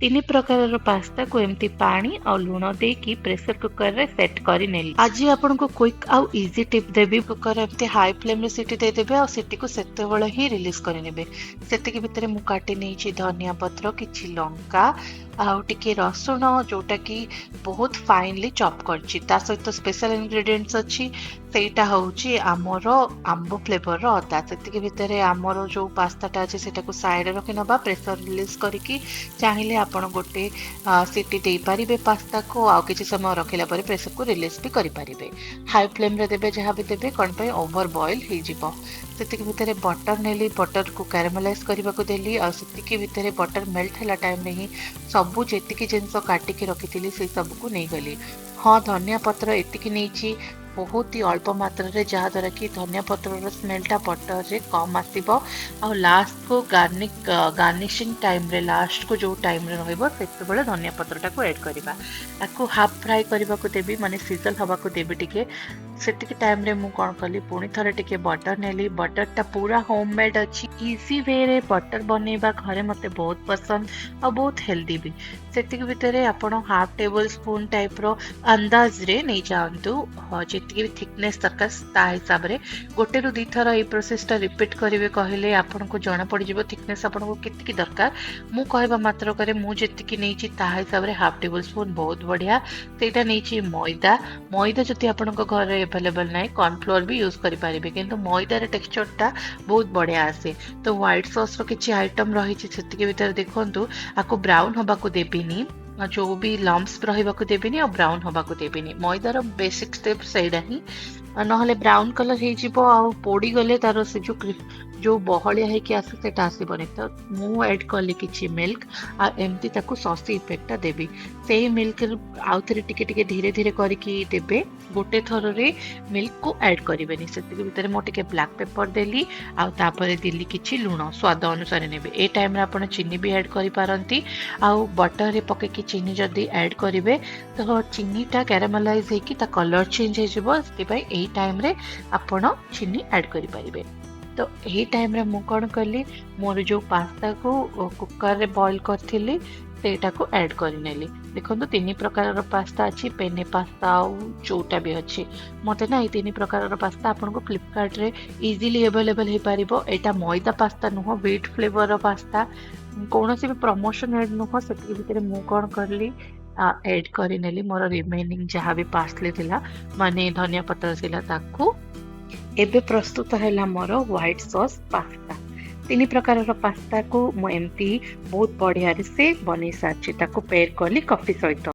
तीन प्रकार पास्ता को एमती पानी और लुण देकी प्रेशर कुकर रे सेट करी नेली। आज आपन को क्विक आउ इजी टिप देबी। कुकर एमती हाई फ्लेम रे सीटी दे देबे और सीटी को सेते बेले ही रिलीज करि नेबे। सेते के भितरे मु काटी नेछि धनिया पत्र, किछि लंका आउ टिके रसुण जोटा कि बहुत फाइनली चॉप करछि। ता सहित स्पेशल इंग्रेडिएंट्स अछि सेटा होउछि आमर आंबो फ्लेवर रो अदा। सेते के भितरे आमर जो पास्ताटा अछि सेटा को साइड रे रखि नबा। प्रेशर रिलीज करिकि चाहिले आपण गोटे सीटी दे पारिबे पास्ता को आउ किछि समय रखिला परे प्रेशर को रिलीज भी करि पारिबे। हाई फ्लेम रे देबे जहा भी देबे कोन पे ओवर बॉईल हे जिवो। सेति के भितरे बटर नेली, बटर को कैरामलाइज करबा को देली और सेति के भितरे बटर मेल्ट हैला टाइम रे ही सबु जेतिकी जिंस काटी के रखिथिली से सब को नै गली। हाँ, धनिया पत्र एतिकी नैछि बहुत ही अल्प मात्रा रे, जहा द्वारा कि धनिया पत्र स्मेलटा बटर रे कम आसीबो। और लास्ट को गार्निशिंग टाइम रे, लास्ट को जो टाइम रे रहइबो सेते बेले धनिया पत्रटा को ऐड करबा। आको हाफ फ्राई करबा को देबी, माने सिजल हवा को देबी टिके। सेतिकी टाइम रे मु कोन कली पुणी थरे टिके बटर नेली। बटरटा पूरा होममेड अछि। इजी वे रे बटर बनेबा घरे मते बहुत पसंद और बहुत हेल्दी भी। सेतिकी भितरे आपण हाफ टेबल स्पून टाइप रो अंदाज रे नै जांतु जेतिकी थिकनेस दरकार ता हिसाब रे गोटे रु दी थर ए प्रोसेसटा रिपीट करिवे कहले आपण को जणा पड़ जिवो थिकनेस आपण को केतिकी दरकार। मु कहबा मात्र करे मु जेतिकी नैछि ता हिसाब रे हाफ टेबल स्पून बहुत बढ़िया। सेटा नैछि मैदा। मैदा जति आपण को घर अवेलेबल नै कॉर्नफ्लोर भी यूज करि पारिबे, किंतु मैदा रे टेक्सचरटा बहुत बढ़िया आसे। तो व्हाइट सॉस रो किछि आइटम रहिछि सेतिकी भितर देखंतु आको ब्राउन होबा को देबिनी, जो भी लम्प्स रहिबा को देबिनी और ब्राउन होबा को देबिनी। मैदार बेसिक स्टेप सेडा ही, नहले ब्राउन कलर हे जिवो आ पोड़ी गले तार से जो बहलिया है कि आसे सेटा आसीबनी। तो मु ऐड कली किछि मिल्क आ एमती ताको सॉसी इफेक्टटा देबी। सेही मिल्क आउ थरे टिके टिके धीरे धीरे करिकि देबे, गोटे थर रे मिल्क को ऐड करिवेनी। सेतिके भितरे मो टिके ब्लैक पेपर देली आ तापरे दिली किछि लुण स्वाद अनुसार नेबे। ए टाइम रे आपण चीनी भी ऐड करि पारंती। आ बटर रे पके कि चीनी जदी ऐड करिवे तो चीनीटा कैरामलाइज हे कि ता कलर चेंज हे जिवो। सेति पई एही टाइम रे आपण चीनी ऐड करि पारिबे। तो यही टाइम रे मु कोन कली मोर जो पास्ता को कुकर रे बॉईल करथिली सेटा को ऐड करि नेली। देखंतु तीन प्रकार रो पास्ता अछि, पेने पास्ता जोटा भी अछि। मते ना ए तीन प्रकार रो पास्ता आपन को फ्लिपकार्ट रे इजीली अवेलेबल हे पारिबो। एटा मैदा पास्ता नुहो, व्हीट फ्लेवर रो पास्ता, कोनोसी भी प्रमोशन ऐड नुहो। सेति भितरे मु कोन करली ऐड करि नेली मोर रिमेनिंग जहा भी पास्ता थिला, माने धनिया पत्र थिला ताकू। एबे प्रस्तुत हैला मोर व्हाइट सॉस पास्ता। तीन प्रकार पास्ता को मु एमती बहुत बढ़िया से बनै सारछि। ताको पेयर कली कॉफी सहित।